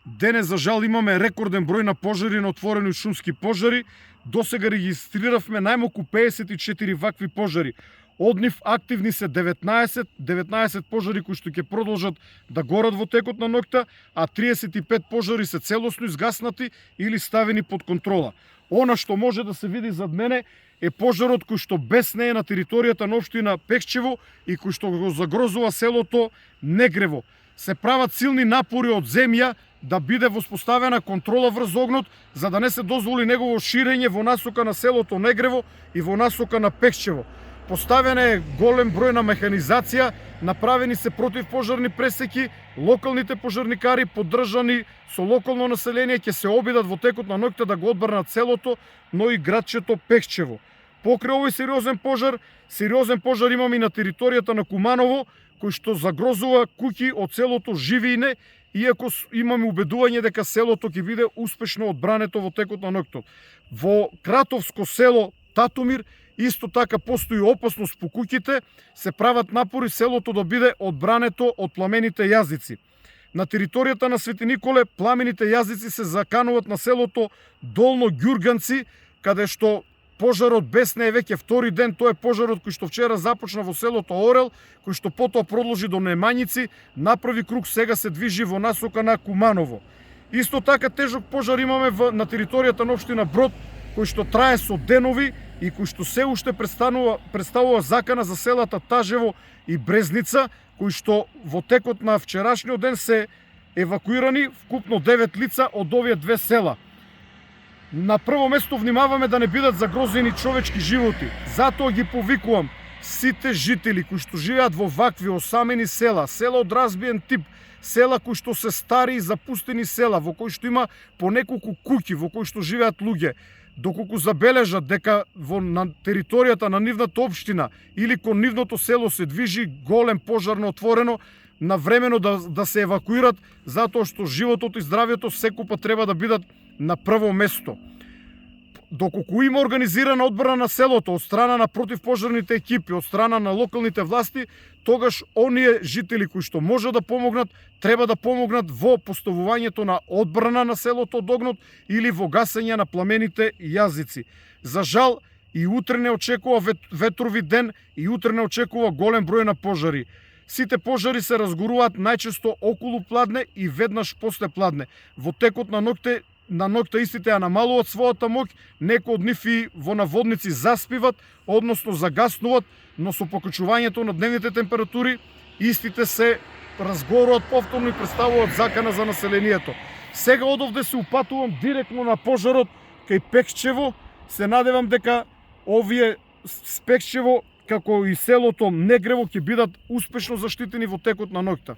Денес, за жал, имаме рекорден број на пожари, на отворени шумски пожари. Досега регистриравме најмалку 54 вакви пожари. Од нив активни се 19 пожари кои што ќе продолжат да горат во текот на ноќта, а 35 пожари се целосно изгаснати или ставени под контрола. Она што може да се види зад мене е пожарот кој што беснее на територијата на општина Пекчево и кој што го загрозува селото Негрево. Се прават силни напори од земја да биде воспоставена контрола врз огнот, за да не се дозволи негово ширење во насока на селото Негрево и во насока на Пекчево. Поставен е голем број на механизација, направени се противпожарни пресеки, локалните пожарникари поддржани со локално население ќе се обидат во текот на ноќта да го одбранат селото, но и градчето Пекчево. Покрај овој сериозен пожар имаме и на територијата на Куманово, кој што загрозува куќи од селото Живине, иако имаме убедување дека селото ќе биде успешно одбрането во текот на ноќтот. Во Кратовско село Татумир исто така постои опасност по куќите, се прават напори селото да биде одбрането од пламените јазици. На територијата на Свети Николе пламените јазици се закануваат на селото Долно Ѓурганци, каде што пожарот беснее веќе втори ден. Тоа е пожарот кој што вчера започна во селото Орел, кој што потоа продолжи до Немањици, направи круг, сега се движи во насока на Куманово. Исто така тежок пожар имаме на територијата на општина Брод, кој што трае со денови и кој што се уште представува закана за селата Тажево и Брезница, кои што во текот на вчерашниот ден се евакуирани вкупно 9 лица од овие две села. На прво место внимаваме да не бидат загрозени човечки животи. Затоа ги повикувам сите жители кои што живеат во вакви осамени села, села од разбиен тип, села кои што се стари и запустени села, во кои што има по неколку куќи, во кои што живеат луѓе, доколку забележат дека на територијата на нивната општина или кон нивното село се движи голем пожар на отворено, навремено да се евакуират, затоа што животот и здравјето секогаш треба да бидат на прво место. Доколку има организирана одбрана на селото од страна на противпожарните екипи, од страна на локалните власти, тогаш оние жители кои што може да помогнат, треба да помогнат во поставувањето на одбрана на селото од огнот или во гасење на пламените јазици. За жал, и утре не очекува ветрови ден, и утре не очекува голем број на пожари. Сите пожари се разгоруваат најчесто околу пладне и веднаш после пладне. Во текот на ноќта истите ја намалуваат својата моќ, некои од нив и во наводници заспиват, односно загаснуваат, но со покачувањето на дневните температури истите се разгоруваат повторно и представуваат закана за населението. Сега одовде се упатувам директно на пожарот кај Пекчево. Се надевам дека овие Пекчево како и селото Негрево ќе бидат успешно заштитени во текот на ноќта.